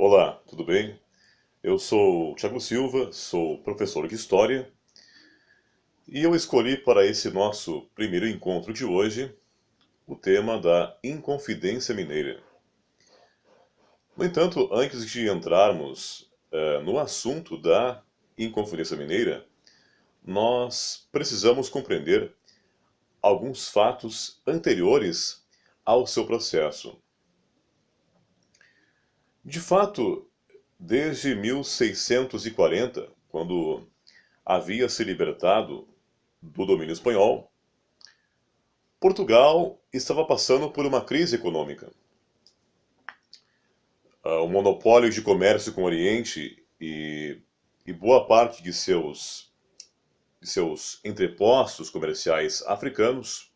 Olá, tudo bem? Eu sou o Thiago Silva, sou professor de História e eu escolhi para esse nosso primeiro encontro de hoje o tema da Inconfidência Mineira. No entanto, antes de entrarmos no assunto da Inconfidência Mineira, nós precisamos compreender alguns fatos anteriores ao seu processo. De fato, desde 1640, quando havia se libertado do domínio espanhol, Portugal estava passando por uma crise econômica. O monopólio de comércio com o Oriente e boa parte de seus entrepostos comerciais africanos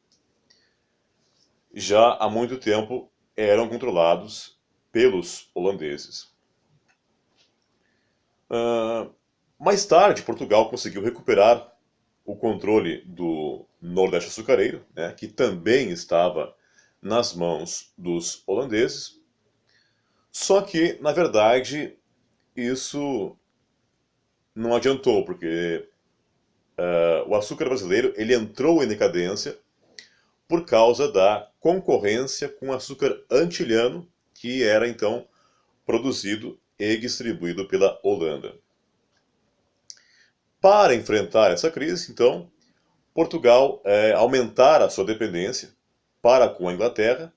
já há muito tempo eram controlados pelos holandeses. Mais tarde, Portugal conseguiu recuperar o controle do Nordeste açucareiro, né, que também estava nas mãos dos holandeses. Só que, na verdade, isso não adiantou, porque o açúcar brasileiro ele entrou em decadência por causa da concorrência com o açúcar antilhano, que era então produzido e distribuído pela Holanda. Para enfrentar essa crise, então, Portugal aumentara a sua dependência para com a Inglaterra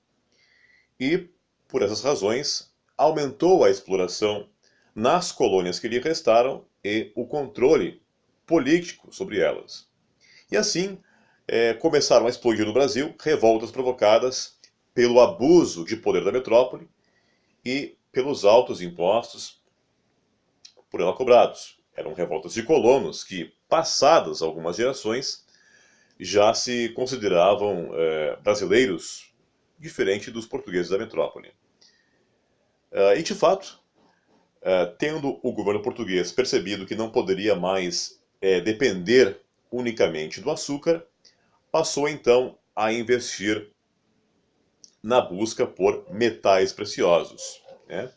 e, por essas razões, aumentou a exploração nas colônias que lhe restaram e o controle político sobre elas. E assim, começaram a explodir no Brasil revoltas provocadas pelo abuso de poder da metrópole e pelos altos impostos por ela cobrados. Eram revoltas de colonos que, passadas algumas gerações, já se consideravam brasileiros, diferente dos portugueses da metrópole. E, de fato, tendo o governo português percebido que não poderia mais depender unicamente do açúcar, passou então a investir na busca por metais preciosos, né?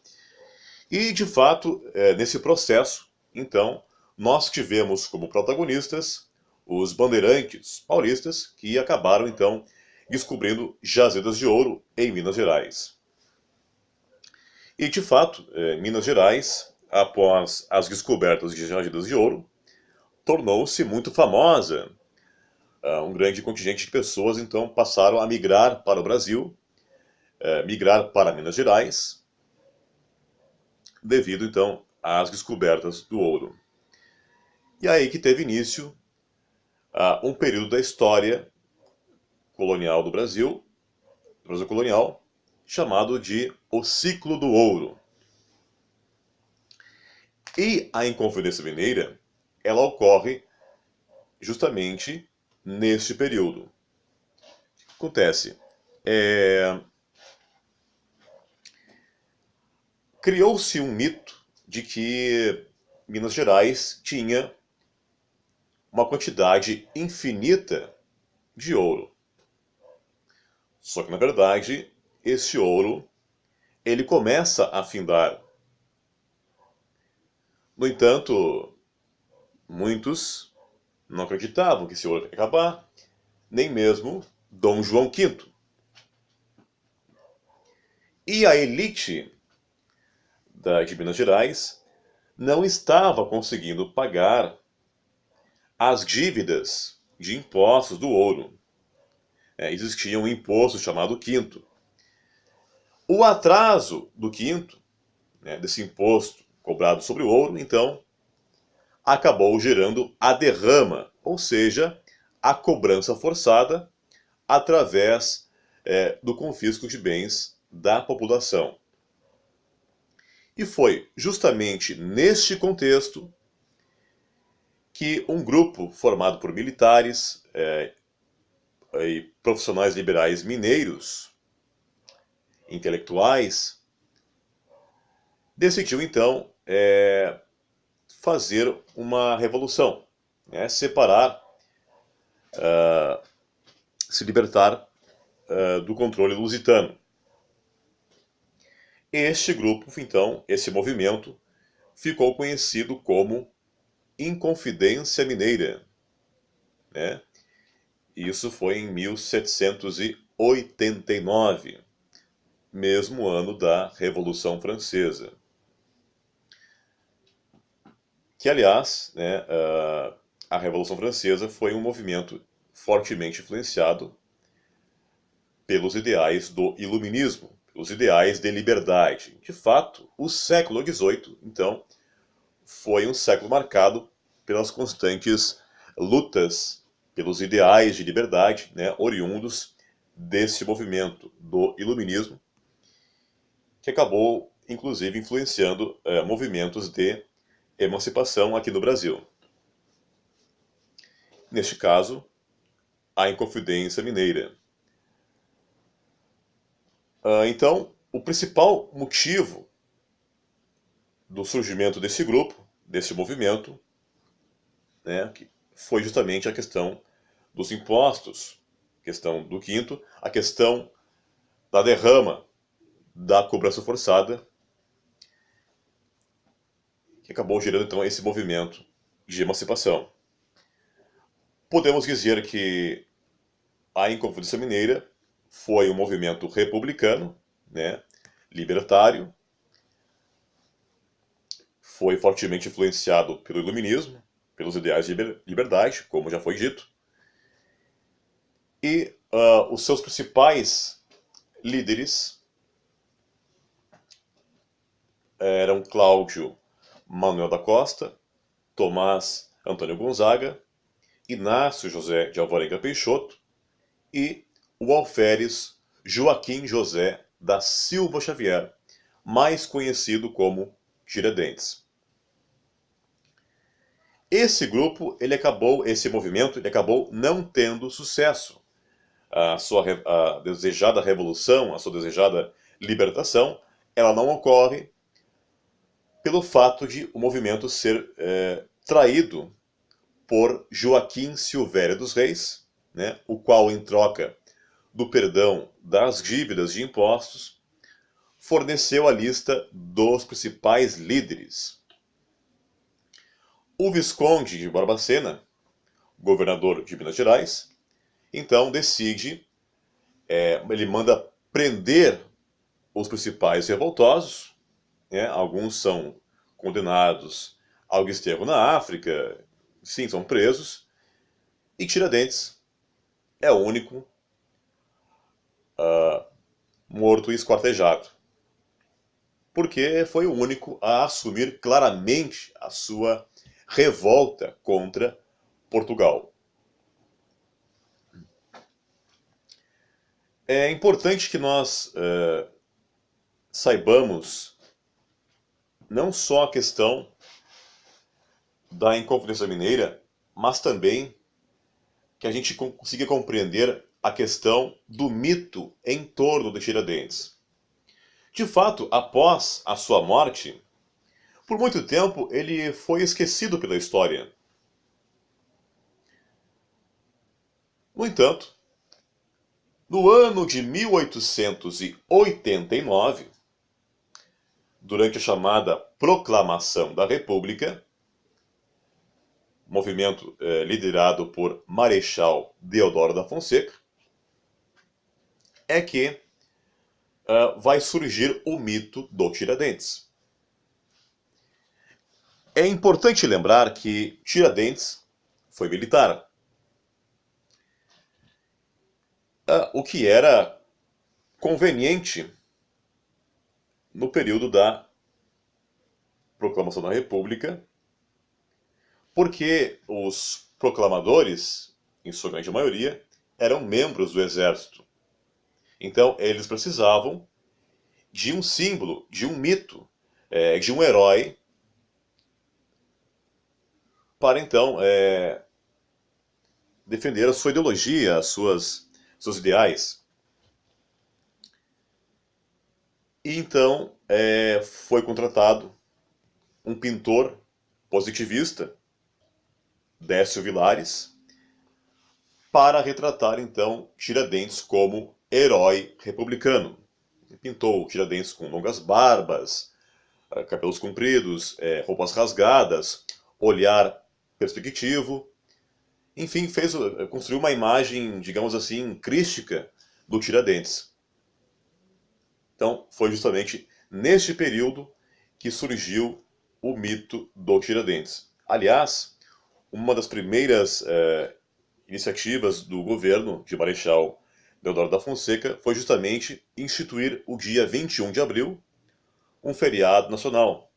E, de fato, nesse processo, então, nós tivemos como protagonistas os bandeirantes paulistas, que acabaram, então, descobrindo jazidas de ouro em Minas Gerais. E, de fato, Minas Gerais, após as descobertas de jazidas de ouro, tornou-se muito famosa. Um grande contingente de pessoas, então, passaram a migrar para o Brasil, migrar para Minas Gerais, devido, então, às descobertas do ouro. E aí que teve início um período da história colonial do Brasil colonial, chamado de o Ciclo do Ouro. E a Inconfidência Mineira, ela ocorre justamente neste período. O que acontece? Criou-se um mito de que Minas Gerais tinha uma quantidade infinita de ouro. Só que, na verdade, esse ouro ele começa a findar. No entanto, muitos não acreditavam que esse ouro ia acabar, nem mesmo Dom João V. E a elite de Minas Gerais não estava conseguindo pagar as dívidas de impostos do ouro. Existia um imposto chamado quinto. O atraso do quinto, desse imposto cobrado sobre o ouro, então, acabou gerando a derrama, ou seja, a cobrança forçada através do confisco de bens da população. E foi justamente neste contexto que um grupo formado por militares e profissionais liberais mineiros, intelectuais, decidiu então fazer uma revolução, separar, se libertar do controle lusitano. Este grupo, então, esse movimento, ficou conhecido como Inconfidência Mineira, né? Isso foi em 1789, mesmo ano da Revolução Francesa. Que, aliás, né, a Revolução Francesa foi um movimento fortemente influenciado pelos ideais do Iluminismo, os ideais de liberdade. De fato, o século XVIII, então, foi um século marcado pelas constantes lutas pelos ideais de liberdade, né, oriundos desse movimento do Iluminismo, que acabou, inclusive, influenciando movimentos de emancipação aqui no Brasil. Neste caso, a Inconfidência Mineira. Então, o principal motivo do surgimento desse grupo, desse movimento, né, foi justamente a questão dos impostos, questão do quinto, a questão da derrama da cobrança forçada, que acabou gerando então esse movimento de emancipação. Podemos dizer que a Inconfidência Mineira foi um movimento republicano, né, libertário, foi fortemente influenciado pelo Iluminismo, pelos ideais de liberdade, como já foi dito, e os seus principais líderes eram Cláudio Manuel da Costa, Tomás Antônio Gonzaga, Inácio José de Alvarenga Peixoto e o alferes Joaquim José da Silva Xavier, mais conhecido como Tiradentes. Esse grupo, esse movimento, ele acabou não tendo sucesso. A desejada revolução, a sua desejada libertação, ela não ocorre pelo fato de o movimento ser traído por Joaquim Silvério dos Reis, né, o qual, em troca do perdão das dívidas de impostos, forneceu a lista dos principais líderes. O Visconde de Barbacena, governador de Minas Gerais, então decide, ele manda prender os principais revoltosos, né, alguns são condenados ao desterro na África, sim, são presos, e Tiradentes é o único morto e esquartejado, porque foi o único a assumir claramente a sua revolta contra Portugal. É importante que nós saibamos não só a questão da Inconfidência Mineira, mas também que a gente consiga compreender a questão do mito em torno de Tiradentes. De fato, após a sua morte, por muito tempo ele foi esquecido pela história. No entanto, no ano de 1889, durante a chamada Proclamação da República, movimento liderado por Marechal Deodoro da Fonseca, é que vai surgir o mito do Tiradentes. É importante lembrar que Tiradentes foi militar, o que era conveniente no período da Proclamação da República, porque os proclamadores, em sua grande maioria, eram membros do exército. Então, eles precisavam de um símbolo, de um mito, de um herói, para então defender a sua ideologia, seus ideais. E então foi contratado um pintor positivista, Décio Vilares, para retratar então Tiradentes como herói republicano. pintou Tiradentes com longas barbas, cabelos compridos, roupas rasgadas, olhar perspectivo. Enfim, construiu uma imagem, digamos assim, crística do Tiradentes. Então, foi justamente neste período que surgiu o mito do Tiradentes. Aliás, uma das primeiras iniciativas do governo de Marechal Deodoro da Fonseca foi justamente instituir o dia 21 de abril, um feriado nacional.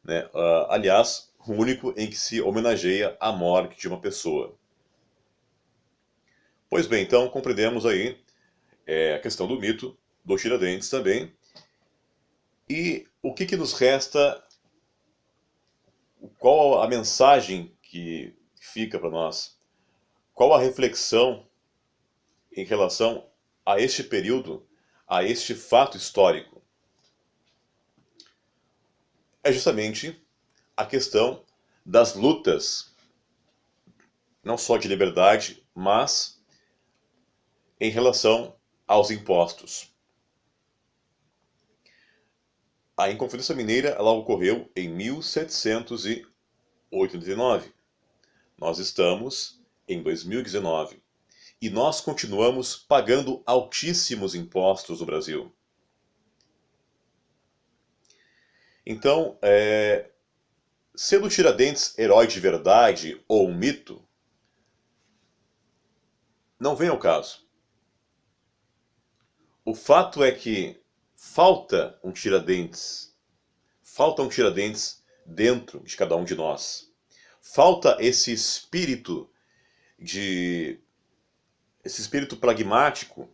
Né? Aliás, o único em que se homenageia a morte de uma pessoa. Pois bem, então compreendemos aí a questão do mito do Tiradentes também. E o que nos resta, qual a mensagem que fica para nós? Qual a reflexão em relação a este período, a este fato histórico? É justamente a questão das lutas, não só de liberdade, mas em relação aos impostos. A Inconfidência Mineira ela ocorreu em 1789. Nós estamos em 2019 e nós continuamos pagando altíssimos impostos no Brasil. Então, sendo Tiradentes herói de verdade ou um mito, não vem ao caso. O fato é que falta um Tiradentes dentro de cada um de nós. Falta esse espírito pragmático,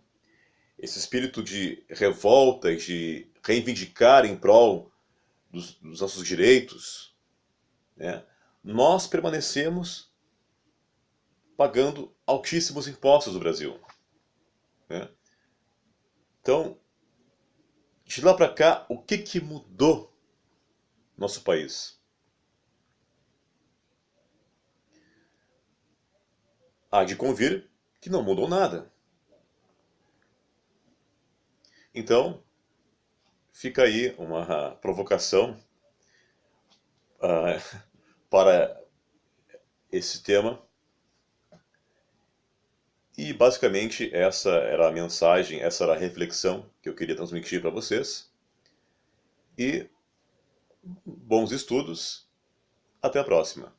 esse espírito de revolta, de reivindicar em prol dos nossos direitos. Né? Nós permanecemos pagando altíssimos impostos no Brasil. Né? Então, de lá para cá, o que mudou no nosso país? Há de convir que não mudou nada. Então, fica aí uma provocação para esse tema. E basicamente essa era a mensagem, essa era a reflexão que eu queria transmitir para vocês. E bons estudos, até a próxima.